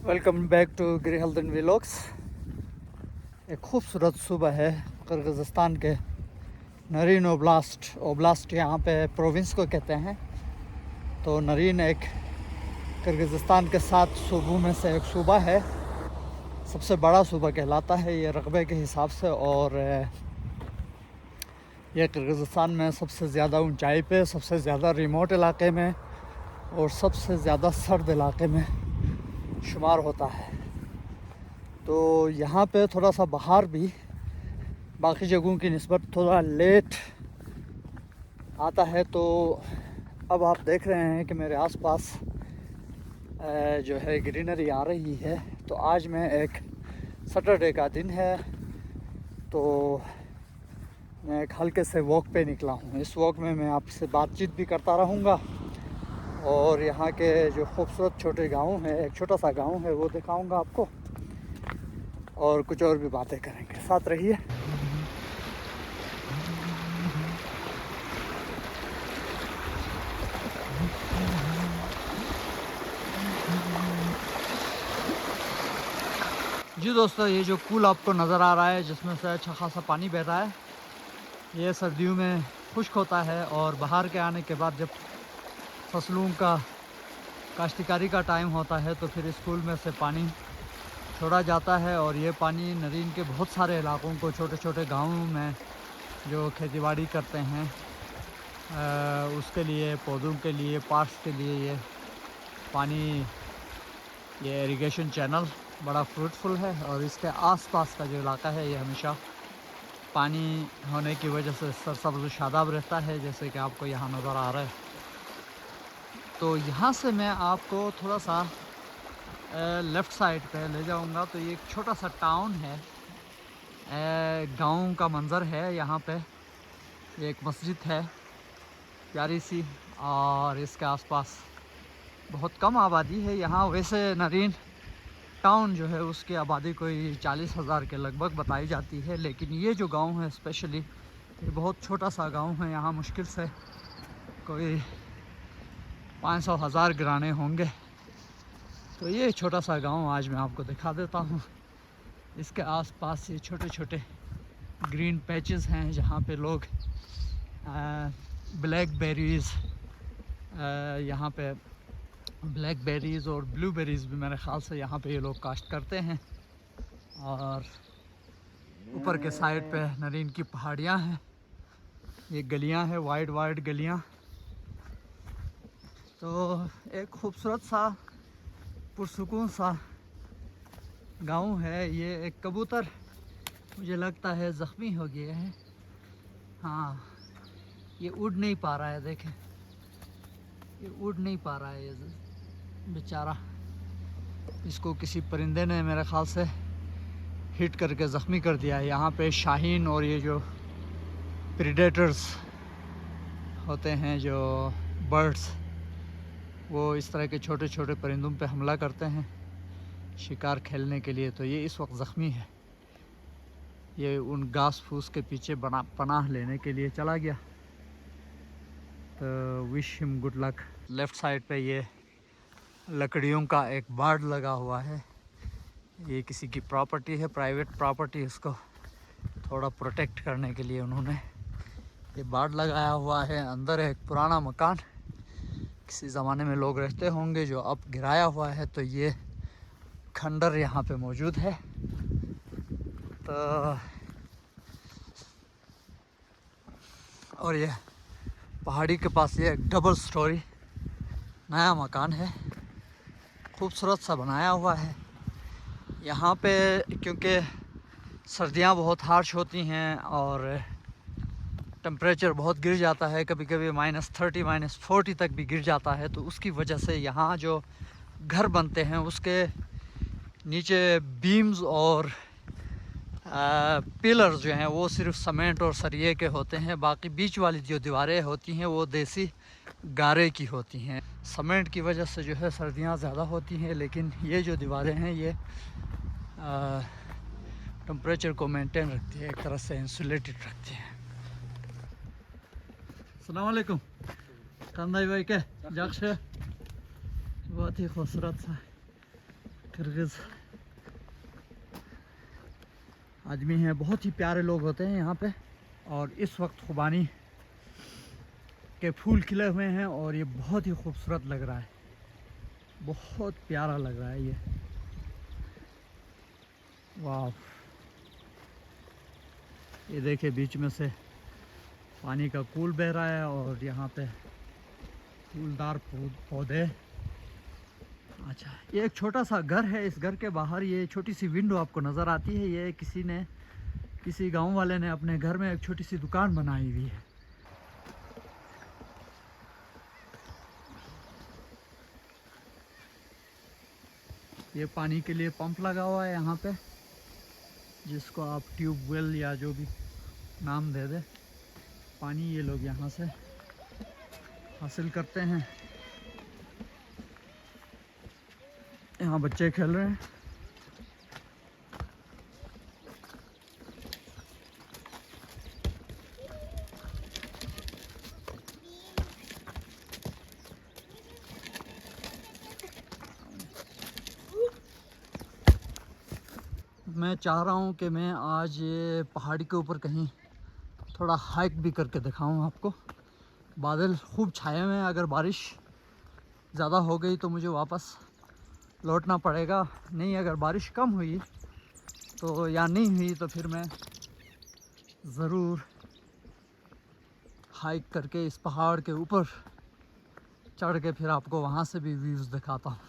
Welcome back to गृहल्दन vlogs. एक खूबसूरत सुबह है किर्गिज़स्तान के नरीन ओब्लास्ट यहाँ पे प्रोविंस को कहते हैं। तो नरीन एक किर्गिज़स्तान के 7 सूबों में से एक सूबा है, सबसे बड़ा सूबा कहलाता है ये रकबे के हिसाब से। और ये किर्गिज़स्तान में सबसे ज़्यादा ऊंचाई पे, सबसे ज़्यादा रिमोट इलाके में और सबसे ज़्यादा सर्द इलाके में शुमार होता है। तो यहाँ पे थोड़ा सा बाहर भी बाकी जगहों की निस्बत थोड़ा लेट आता है। तो अब आप देख रहे हैं कि मेरे आसपास जो है ग्रीनरी आ रही है। तो आज मैं एक सैटरडे का दिन है, तो मैं एक हल्के से वॉक पे निकला हूँ। इस वॉक में मैं आपसे बातचीत भी करता रहूँगा और यहाँ के जो खूबसूरत छोटे गांव हैं, एक छोटा सा गांव है वो दिखाऊंगा आपको, और कुछ और भी बातें करेंगे। साथ रहिए। जी दोस्तों, ये जो पूल आपको नज़र आ रहा है जिसमें से अच्छा खासा पानी बह रहा है, ये सर्दियों में खुश्क होता है और बाहर के आने के बाद जब फसलों का काश्तकारी का टाइम होता है तो फिर इस पूल में से पानी छोड़ा जाता है। और ये पानी नरीन के बहुत सारे इलाकों को, छोटे छोटे गाँवों में जो खेतीबाड़ी करते हैं उसके लिए, पौधों के लिए, पार्क्स के लिए ये पानी, ये इरिगेशन चैनल बड़ा फ्रूटफुल है। और इसके आसपास का जो इलाका है ये हमेशा पानी होने की वजह से सरसब्ज़ शादाब रहता है, जैसे कि आपको यहाँ नज़र आ रहा है। तो यहाँ से मैं आपको थोड़ा सा लेफ़्ट साइड पे ले जाऊँगा। तो ये एक छोटा सा टाउन है, गांव का मंज़र है। यहाँ पे एक मस्जिद है प्यारी सी, और इसके आसपास बहुत कम आबादी है यहाँ। वैसे नरीन टाउन जो है उसकी आबादी कोई 40,000 के लगभग बताई जाती है, लेकिन ये जो गांव है स्पेशली ये बहुत छोटा सा गांव है। यहाँ मुश्किल से कोई 500,000 घराने होंगे। तो ये छोटा सा गांव आज मैं आपको दिखा देता हूँ। इसके आसपास ये छोटे छोटे ग्रीन पैचेस हैं जहाँ पे लोग ब्लैकबेरीज़, यहाँ पे ब्लैकबेरीज़ और ब्लूबेरीज़ भी मेरे ख़्याल से यहाँ पे ये लोग काश्त करते हैं। और ऊपर के साइड पे नरीन की पहाड़ियाँ हैं, ये गलियाँ हैं, वाइड वाइड गलियाँ। तो एक खूबसूरत सा पुरसुकून सा गांव है। ये एक कबूतर मुझे लगता है ज़ख्मी हो गया है। हाँ, ये उड़ नहीं पा रहा है, देखें ये उड़ नहीं पा रहा है ये बेचारा। इसको किसी परिंदे ने मेरे ख़्याल से हिट करके ज़ख्मी कर दिया है। यहाँ पे शाहीन और ये जो प्रीडेटर्स होते हैं, जो बर्ड्स, वो इस तरह के छोटे छोटे परिंदों पे हमला करते हैं शिकार खेलने के लिए। तो ये इस वक्त ज़ख्मी है, ये उन घास फूस के पीछे पनाह लेने के लिए चला गया। तो wish him good luck. Left side पे ये लकड़ियों का एक बाड़ लगा हुआ है, ये किसी की प्रॉपर्टी है, प्राइवेट प्रॉपर्टी। इसको थोड़ा प्रोटेक्ट करने के लिए उन्होंने ये बाड़ लगाया हुआ है। अंदर एक पुराना मकान, किसी ज़माने में लोग रहते होंगे, जो अब गिराया हुआ है। तो ये खंडर यहाँ पे मौजूद है। तो और ये पहाड़ी के पास ये एक डबल स्टोरी नया मकान है, खूबसूरत सा बनाया हुआ है। यहाँ पे क्योंकि सर्दियाँ बहुत हार्श होती हैं और टेम्परेचर बहुत गिर जाता है, कभी कभी -30 -40 तक भी गिर जाता है। तो उसकी वजह से यहाँ जो घर बनते हैं उसके नीचे बीम्स और पिलर्स जो हैं वो सिर्फ सीमेंट और सरिये के होते हैं। बाकी बीच वाली जो दीवारें होती हैं वो देसी गारे की होती हैं। सीमेंट की वजह से जो है सर्दियाँ ज़्यादा होती हैं, लेकिन ये जो दीवारें हैं ये टेम्परेचर को मेंटेन रखती है, एक तरह से इंसुलेटेड रखती हैं। अस्सलाम वालेकुम कंदाई भाई के जक्श, बहुत ही खूबसूरत सा किर्गिज़ आदमी हैं, बहुत ही प्यारे लोग होते हैं यहाँ पे। और इस वक्त खुबानी के फूल खिले हुए हैं और ये बहुत ही खूबसूरत लग रहा है, बहुत प्यारा लग रहा है ये। वाह, ये देखिए बीच में से पानी का कूल बह रहा है और यहाँ पे फूलदार पौधे। अच्छा, ये एक छोटा सा घर है। इस घर के बाहर ये छोटी सी विंडो आपको नज़र आती है। ये किसी गांव वाले ने अपने घर में एक छोटी सी दुकान बनाई हुई है। ये पानी के लिए पंप लगा हुआ है यहाँ पे, जिसको आप ट्यूबवेल या जो भी नाम दे दे। पानी ये लोग यहाँ से हासिल करते हैं। यहाँ बच्चे खेल रहे हैं। मैं चाह रहा हूँ कि मैं आज ये पहाड़ी के ऊपर कहीं थोड़ा हाइक भी करके दिखाऊँ आपको। बादल खूब छाए हुए हैं, अगर बारिश ज़्यादा हो गई तो मुझे वापस लौटना पड़ेगा। नहीं, अगर बारिश कम हुई तो या नहीं हुई तो फिर मैं ज़रूर हाइक करके इस पहाड़ के ऊपर चढ़ के फिर आपको वहाँ से भी व्यूज़ दिखाता हूँ।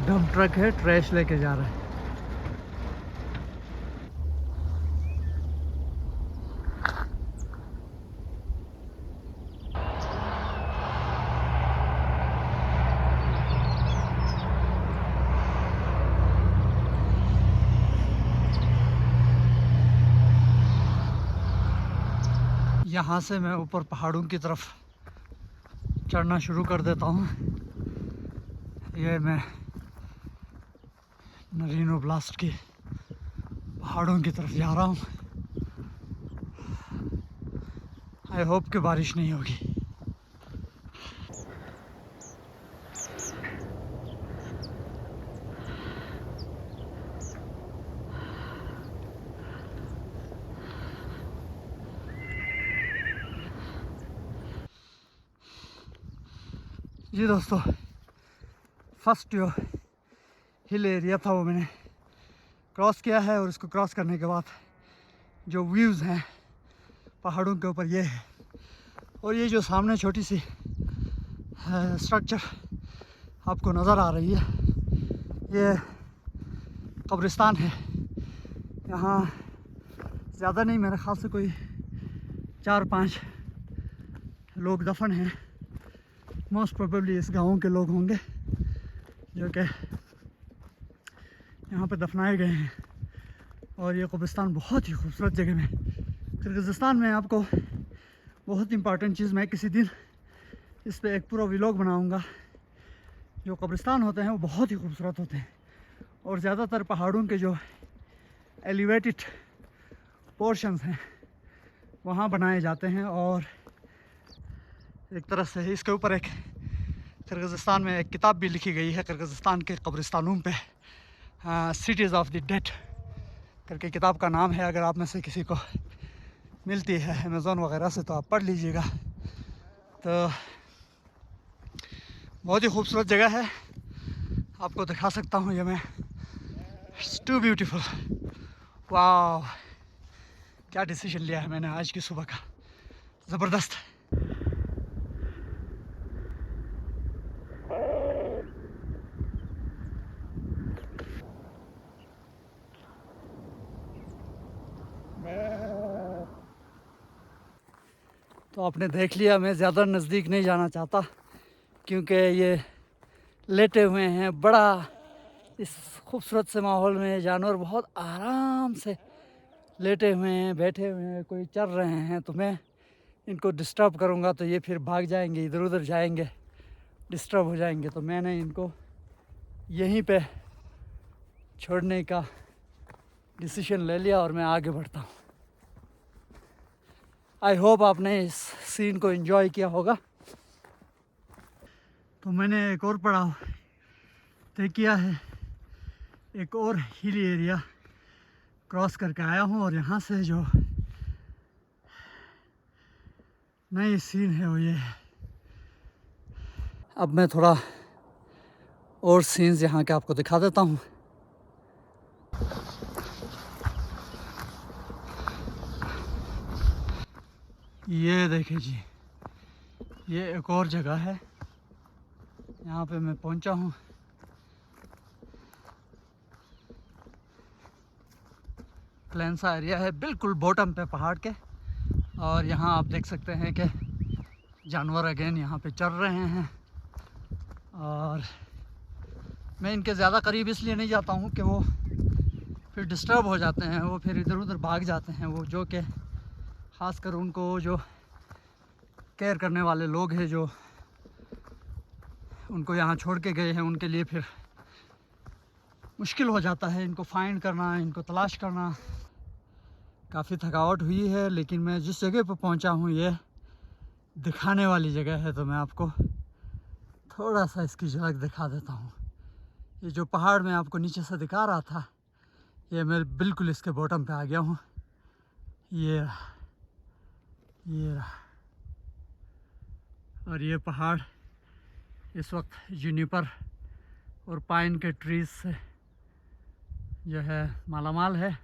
डंप ट्रक है, ट्रैश लेके जा रहा है। यहाँ से मैं ऊपर पहाड़ों की तरफ चढ़ना शुरू कर देता हूँ। ये मैं नरीनो ब्लास्ट की पहाड़ों की तरफ जा रहा हूँ। आई होप कि बारिश नहीं होगी। जी दोस्तों, फर्स्ट जो हिल एरिया था वो मैंने क्रॉस किया है और इसको क्रॉस करने के बाद जो व्यूज़ हैं पहाड़ों के ऊपर ये है। और ये जो सामने छोटी सी स्ट्रक्चर आपको नज़र आ रही है, ये कब्रिस्तान है। यहाँ ज़्यादा नहीं, मेरे ख्याल से कोई 4-5 लोग दफन हैं। मोस्ट प्रोबेबली इस गाँव के लोग होंगे जो कि यहाँ पे दफनाए गए हैं। और ये कब्रिस्तान बहुत ही खूबसूरत जगह में किर्गिज़स्तान में। आपको बहुत इंपॉर्टेंट चीज़, मैं किसी दिन इस पे एक पूरा व्लॉग बनाऊँगा। जो कब्रिस्तान होते हैं वो बहुत ही खूबसूरत होते हैं और ज़्यादातर पहाड़ों के जो एलिवेटेड पोर्शंस हैं वहाँ बनाए जाते हैं। और एक तरह से इसके ऊपर एक किर्गिज़स्तान में एक किताब भी लिखी गई है किर्गिज़स्तान के कब्रिस्तानों पे, सिटीज़ ऑफ द डेड करके किताब का नाम है। अगर आप में से किसी को मिलती है अमेज़ॉन वगैरह से तो आप पढ़ लीजिएगा। तो बहुत ही खूबसूरत जगह है, आपको दिखा सकता हूँ ये मैं। It's too beautiful. वाह, क्या डिसीजन लिया है मैंने आज की सुबह का, ज़बरदस्त। तो आपने देख लिया, मैं ज़्यादा नज़दीक नहीं जाना चाहता क्योंकि ये लेटे हुए हैं, बड़ा इस खूबसूरत से माहौल में जानवर बहुत आराम से लेटे हुए हैं, बैठे हुए हैं, कोई चल रहे हैं, तो मैं इनको डिस्टर्ब करूँगा तो ये फिर भाग जाएंगे, इधर उधर जाएंगे, डिस्टर्ब हो जाएंगे। तो मैंने इनको यहीं पे छोड़ने का डिसीजन ले लिया और मैं आगे बढ़ता हूँ। आई होप आपने इस सीन को एंजॉय किया होगा। तो मैंने एक और पड़ाव तय किया है, एक और हिली एरिया क्रॉस करके आया हूँ और यहाँ से जो नई सीन है वो ये है। अब मैं थोड़ा और सीन्स यहाँ के आपको दिखा देता हूँ। ये देखिए जी, ये एक और जगह है, यहाँ पे मैं पहुँचा हूँ। प्लेन सा एरिया है बिल्कुल बॉटम पे पहाड़ के, और यहाँ आप देख सकते हैं कि जानवर अगेन यहाँ पे चल रहे हैं। और मैं इनके ज़्यादा करीब इसलिए नहीं जाता हूँ कि वो फिर डिस्टर्ब हो जाते हैं, वो फिर इधर उधर भाग जाते हैं। वो जो कि ख़ासकर उनको जो केयर करने वाले लोग हैं, जो उनको यहाँ छोड़ के गए हैं, उनके लिए फिर मुश्किल हो जाता है इनको फाइंड करना, इनको तलाश करना। काफ़ी थकावट हुई है, लेकिन मैं जिस जगह पर पहुँचा हूँ ये दिखाने वाली जगह है, तो मैं आपको थोड़ा सा इसकी झलक दिखा देता हूँ। ये जो पहाड़ मैं आपको नीचे से दिखा रहा था, ये मैं बिल्कुल इसके बॉटम पे आ गया हूँ। ये रहा। और ये पहाड़ इस वक्त जूनिपर और पाइन के ट्रीज से जो है मालामाल है।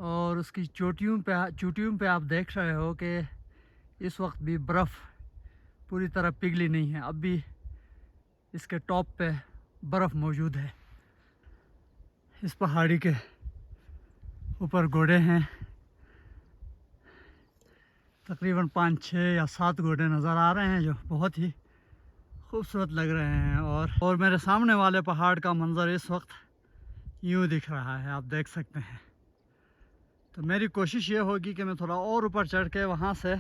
और उसकी चोटियों पे आप देख रहे हो कि इस वक्त भी बर्फ़ पूरी तरह पिघली नहीं है, अब भी इसके टॉप पे बर्फ़ मौजूद है। इस पहाड़ी के ऊपर घोड़े हैं, तकरीबन 5, 6 या 7 घोड़े नज़र आ रहे हैं, जो बहुत ही खूबसूरत लग रहे हैं। और मेरे सामने वाले पहाड़ का मंज़र इस वक्त यूँ दिख रहा है, आप देख सकते हैं। तो मेरी कोशिश ये होगी कि मैं थोड़ा और ऊपर चढ़ के वहाँ से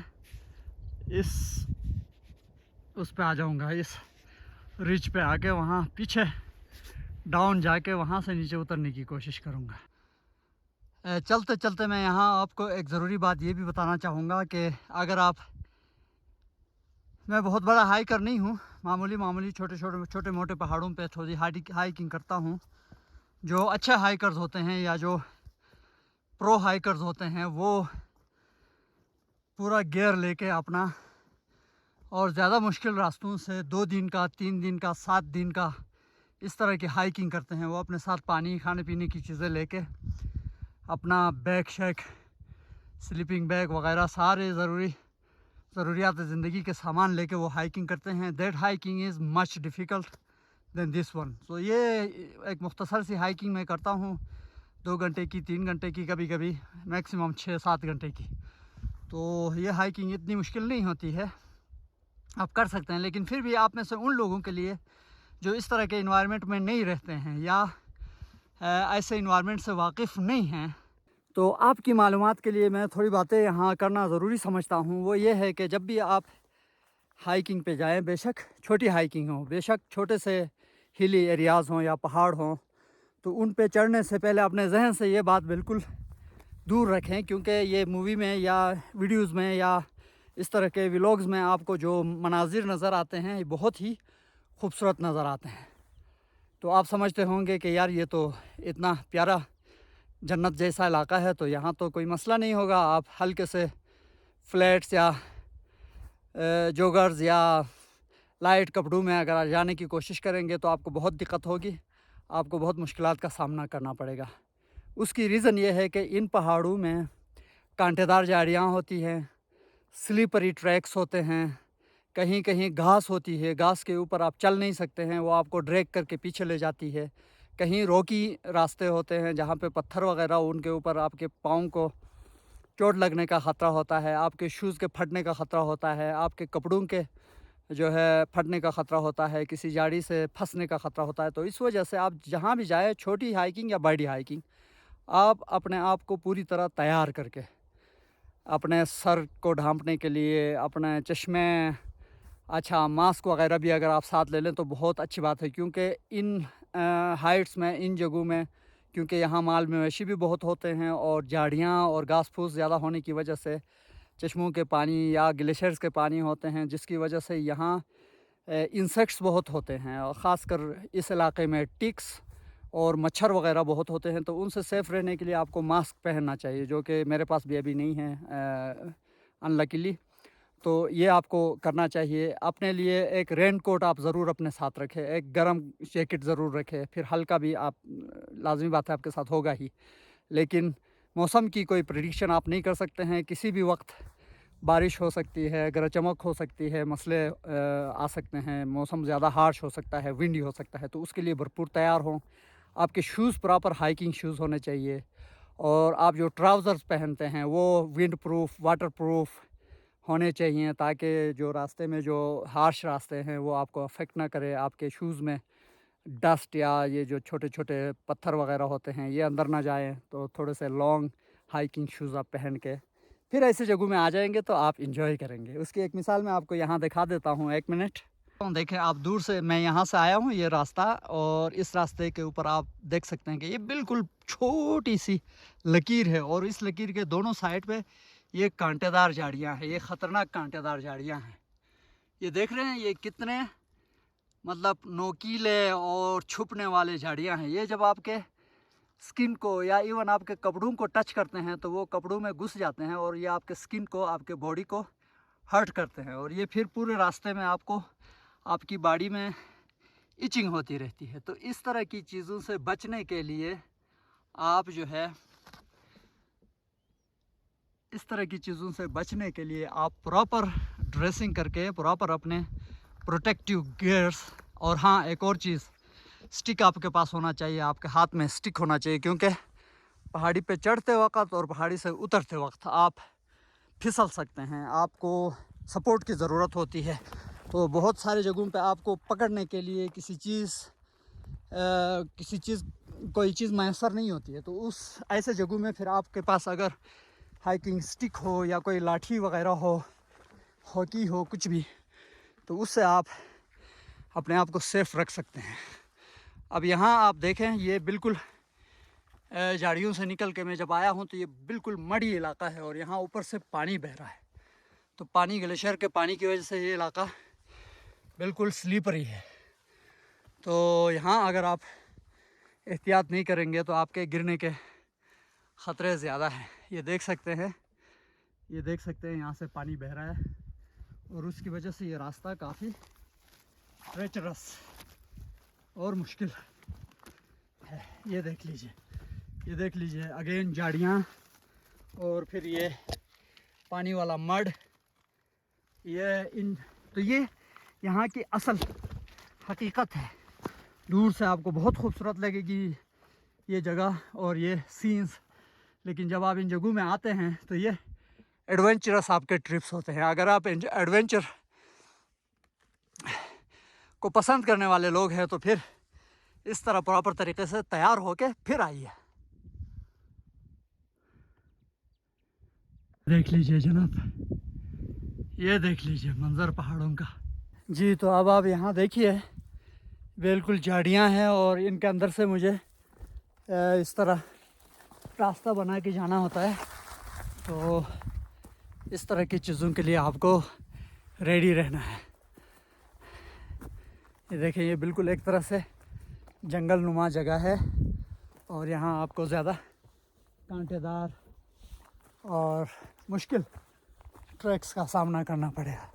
उस पे आ जाऊँगा, इस रिच पे आके वहाँ पीछे डाउन जाके वहाँ से नीचे उतरने की कोशिश करूँगा। चलते चलते मैं यहाँ आपको एक ज़रूरी बात ये भी बताना चाहूँगा कि अगर मैं बहुत बड़ा हाइकर नहीं हूँ, मामूली छोटे मोटे पहाड़ों पे थोड़ी हाइकिंग करता हूँ। जो अच्छे हाइकर्स होते हैं या जो प्रो हाइकर्स होते हैं, वो पूरा गियर लेके अपना और ज़्यादा मुश्किल रास्तों से 2 दिन का, 3 दिन का, 7 दिन का इस तरह की हाइकिंग करते हैं। वो अपने साथ पानी, खाने पीने की चीज़ें लेके, अपना बैग शैक, स्लीपिंग बैग वगैरह सारे ज़रूरियात ज़िंदगी के सामान लेके वो हाइकिंग करते हैं। That hiking is much difficult than this one. So ये एक मुख्तसर सी हाइकिंग मैं करता हूँ, 2 घंटे की, 3 घंटे की, कभी कभी मैक्सिमम 6-7 घंटे की। तो ये हाइकिंग इतनी मुश्किल नहीं होती है, आप कर सकते हैं। लेकिन फिर भी आप में से उन लोगों के लिए जो इस तरह के इन्वायरमेंट में नहीं रहते हैं या ऐसे इन्वायरमेंट से वाकिफ़ नहीं हैं, तो आपकी मालूमात के लिए मैं थोड़ी बातें यहाँ करना ज़रूरी समझता हूँ। वो ये है कि जब भी आप हाइकिंग पे जाएं, बेशक छोटी हाइकिंग हो, बेशक छोटे से हिली एरियाज़ हों या पहाड़ हों, तो उन पे चढ़ने से पहले अपने जहन से ये बात बिल्कुल दूर रखें, क्योंकि ये मूवी में या वीडियोज़ में या इस तरह के व्लॉग्स में आपको जो मनाजिर नज़र आते हैं, ये बहुत ही खूबसूरत नज़र आते हैं। तो आप समझते होंगे कि यार ये तो इतना प्यारा जन्नत जैसा इलाका है, तो यहाँ तो कोई मसला नहीं होगा। आप हल्के से फ्लैट्स या जोगर्स या लाइट कपड़ों में अगर जाने की कोशिश करेंगे तो आपको बहुत दिक्कत होगी, आपको बहुत मुश्किलात का सामना करना पड़ेगा। उसकी रीज़न ये है कि इन पहाड़ों में कांटेदार झाड़ियाँ होती हैं, स्लीपरी ट्रैक्स होते हैं, कहीं कहीं घास होती है, घास के ऊपर आप चल नहीं सकते हैं, वो आपको ड्रैग करके पीछे ले जाती है। कहीं रॉकी रास्ते होते हैं जहाँ पे पत्थर वगैरह, उनके ऊपर आपके पाँव को चोट लगने का ख़तरा होता है, आपके शूज़ के फटने का ख़तरा होता है, आपके कपड़ों के जो है फटने का ख़तरा होता है, किसी झाड़ी से फंसने का ख़तरा होता है। तो इस वजह से आप जहाँ भी जाए, छोटी हाइकिंग या बड़ी हाइकिंग, आप अपने आप को पूरी तरह तैयार करके, अपने सर को ढांपने के लिए अपने चश्मे, अच्छा मास्क वगैरह भी अगर आप साथ ले लें तो बहुत अच्छी बात है। क्योंकि इन हाइट्स में, इन जगहों में, क्योंकि यहाँ माल मवेशी भी बहुत होते हैं और झाड़ियाँ और घास फूस ज़्यादा होने की वजह से चश्मों के पानी या ग्लेशियर्स के पानी होते हैं, जिसकी वजह से यहाँ इंसेक्ट्स बहुत होते हैं और ख़ासकर इस इलाके में टिक्स और मच्छर वगैरह बहुत होते हैं। तो उनसे सेफ़ रहने के लिए आपको मास्क पहनना चाहिए, जो कि मेरे पास भी अभी नहीं है अनलकीली। तो ये आपको करना चाहिए। अपने लिए एक रेन कोट आप ज़रूर अपने साथ रखें, एक गर्म जैकेट ज़रूर रखें, फिर हल्का भी आप लाज़मी बात है आपके साथ होगा ही। लेकिन मौसम की कोई प्रेडिक्शन आप नहीं कर सकते हैं, किसी भी वक्त बारिश हो सकती है, गरज चमक हो सकती है, मसले आ सकते हैं, मौसम ज़्यादा हार्श हो सकता है, विंडी हो सकता है। तो उसके लिए भरपूर तैयार हों। आपके शूज़ प्रॉपर हाइकिंग शूज़ होने चाहिए और आप जो ट्राउज़र्स पहनते हैं वो विंड प्रूफ, वाटर प्रूफ होने चाहिए, ताकि जो रास्ते में जो हार्श रास्ते हैं वो आपको अफेक्ट ना करे, आपके शूज़ में डस्ट या ये जो छोटे छोटे पत्थर वगैरह होते हैं ये अंदर ना जाएं। तो थोड़े से लॉन्ग हाइकिंग शूज़ आप पहन के फिर ऐसी जगहों में आ जाएंगे तो आप इंजॉय करेंगे। उसकी एक मिसाल मैं आपको यहाँ दिखा देता हूँ, 1 मिनट। देखें आप, दूर से मैं यहाँ से आया हूँ, ये रास्ता, और इस रास्ते के ऊपर आप देख सकते हैं कि ये बिल्कुल छोटी सी लकीर है और इस लकीर के दोनों साइड पे ये कांटेदार झाड़ियाँ हैं, ये ख़तरनाक कांटेदार झाड़ियाँ हैं। ये देख रहे हैं ये कितने मतलब नोकीले और छुपने वाले झाड़ियाँ हैं। ये जब आपके स्किन को या इवन आपके कपड़ों को टच करते हैं तो वो कपड़ों में घुस जाते हैं और ये आपके स्किन को, आपके बॉडी को हर्ट करते हैं और ये फिर पूरे रास्ते में आपको आपकी बॉडी में इचिंग होती रहती है। तो इस तरह की चीज़ों से बचने के लिए आप जो है, इस तरह की चीज़ों से बचने के लिए आप प्रॉपर ड्रेसिंग करके, प्रॉपर अपने प्रोटेक्टिव गियर्स, और हाँ एक और चीज़, स्टिक आपके पास होना चाहिए, आपके हाथ में स्टिक होना चाहिए। क्योंकि पहाड़ी पे चढ़ते वक्त और पहाड़ी से उतरते वक्त आप फिसल सकते हैं, आपको सपोर्ट की ज़रूरत होती है। तो बहुत सारे जगहों पे आपको पकड़ने के लिए किसी चीज़ कोई चीज़ मैसर नहीं होती है। तो उस ऐसे जगहों में फिर आपके पास अगर हाइकिंग स्टिक हो या कोई लाठी वगैरह हो, हॉकी हो, कुछ भी, तो उससे आप अपने आप को सेफ़ रख सकते हैं। अब यहाँ आप देखें, ये बिल्कुल झाड़ियों से निकल के मैं जब आया हूँ तो ये बिल्कुल मड़ी इलाका है और यहाँ ऊपर से पानी बह रहा है। तो पानी, ग्लेशियर के पानी की वजह से ये इलाका बिल्कुल स्लीपरी है। तो यहाँ अगर आप एहतियात नहीं करेंगे तो आपके गिरने के ख़तरे ज़्यादा हैं। ये देख सकते हैं, ये देख सकते हैं यहाँ से पानी बह रहा है और उसकी वजह से ये रास्ता काफ़ी ट्रेचरस और मुश्किल है। ये देख लीजिए, ये देख लीजिए, अगेन झाड़ियाँ और फिर ये पानी वाला मड, तो ये यहाँ की असल हकीकत है। दूर से आपको बहुत खूबसूरत लगेगी ये जगह और ये सीन्स, लेकिन जब आप इन जगहों में आते हैं तो ये एडवेंचरस आपके ट्रिप्स होते हैं। अगर आप एडवेंचर को पसंद करने वाले लोग हैं तो फिर इस तरह प्रॉपर तरीके से तैयार होके फिर आइए। देख लीजिए जनाब, ये देख लीजिए मंजर पहाड़ों का जी। तो अब आप यहाँ देखिए, बिल्कुल झाड़ियाँ हैं और इनके अंदर से मुझे इस तरह रास्ता बना के जाना होता है। तो इस तरह की चीज़ों के लिए आपको रेडी रहना है। ये देखिए, ये बिल्कुल एक तरह से जंगल नुमा जगह है और यहाँ आपको ज़्यादा कांटेदार और मुश्किल ट्रैक्स का सामना करना पड़ेगा।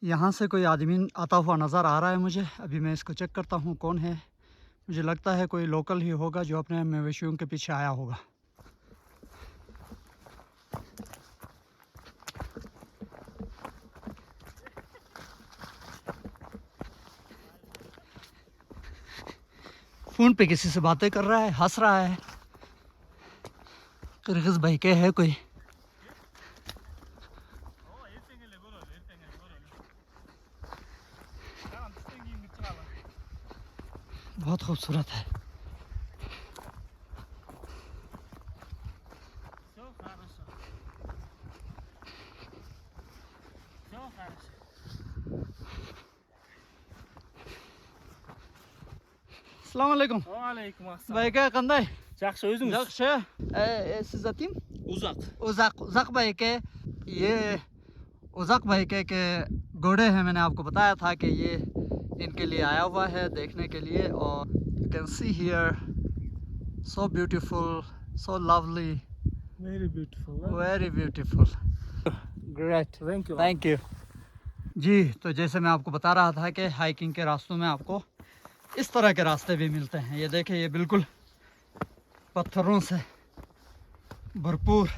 यहाँ से कोई आदमी आता हुआ नज़र आ रहा है मुझे। अभी मैं इसको चेक करता हूँ कौन है। मुझे लगता है कोई लोकल ही होगा जो अपने मवेशियों के पीछे आया होगा। फ़ोन पे किसी से बातें कर रहा है, हंस रहा है। किर्गिज़ भाई के है कोई। बहुत खूबसूरत है। Assalamu alaikum. Aleyküm assalam. Bayka qanday? Yaxshi o'zingiz? Yaxshi. Siz atim? Uzaq. उज़ाक भाई के ये उज़ाक भाई के घोड़े हैं। मैंने आपको बताया था कि ये इनके लिए आया हुआ है देखने के लिए। और you can see here so beautiful, so lovely, Very beautiful. Very beautiful. Great, Thank you. Thank you जी। तो जैसे मैं आपको बता रहा था कि हाइकिंग के रास्तों में आपको इस तरह के रास्ते भी मिलते हैं। ये देखिए, ये बिल्कुल पत्थरों से भरपूर।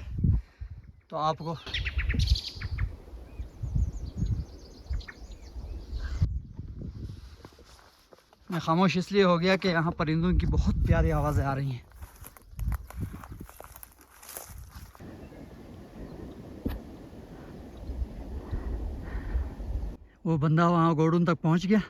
तो आपको मैं खामोश इसलिए हो गया कि यहाँ परिंदों की बहुत प्यारी आवाज़ें आ रही हैं। वो बंदा वहाँ गोडून तक पहुँच गया।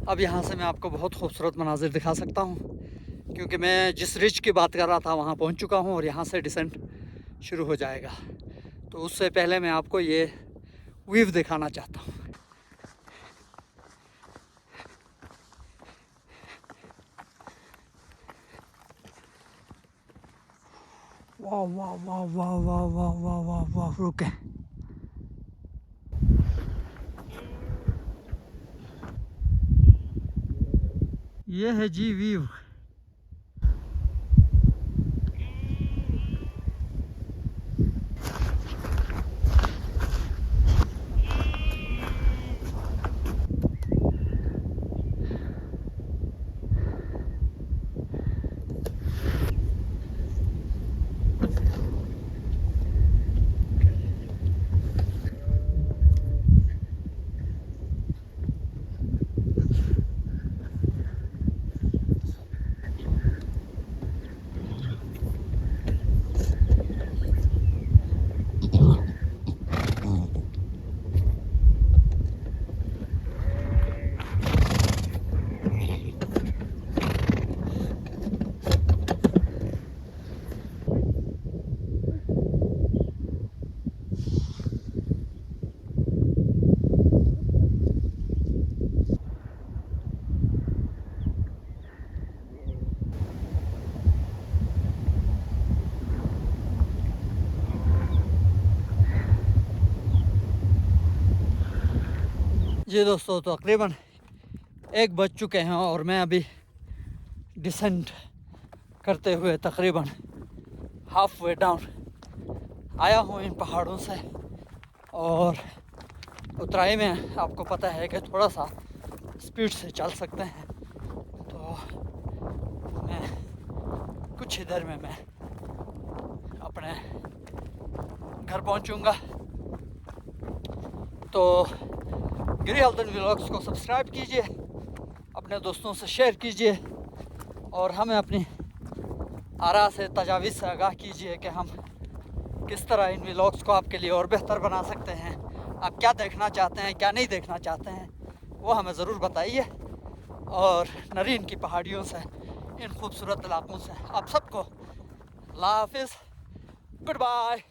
अब यहाँ से मैं आपको बहुत खूबसूरत मनाजिर दिखा सकता हूँ, क्योंकि मैं जिस रिज की बात कर रहा था वहाँ पहुँच चुका हूँ और यहाँ से डिसेंट शुरू हो जाएगा। तो उससे पहले मैं आपको ये व्यू दिखाना चाहता हूँ। वाह वाह वाह वाह वाह वाह वाह वाह वाह, रुके। ये है जी व्यू। जी दोस्तों, तो तकरीबन 1 बज चुके हैं और मैं अभी डिसेंट करते हुए तकरीबन हाफ वे डाउन आया हूँ इन पहाड़ों से। और उतराई में आपको पता है कि थोड़ा सा स्पीड से चल सकते हैं। तो मैं कुछ ही देर में मैं अपने घर पहुँचूँगा। तो गिरी हल्दन व्लॉग्स को सब्सक्राइब कीजिए, अपने दोस्तों से शेयर कीजिए और हमें अपनी आरा से, तजावीज़ से आगाह कीजिए कि हम किस तरह इन व्लॉग्स को आपके लिए और बेहतर बना सकते हैं। आप क्या देखना चाहते हैं, क्या नहीं देखना चाहते हैं, वो हमें ज़रूर बताइए। और नरीन की पहाड़ियों से, इन खूबसूरत इलाकों से आप सबको अल्लाह हाफिज़, गुड बाय।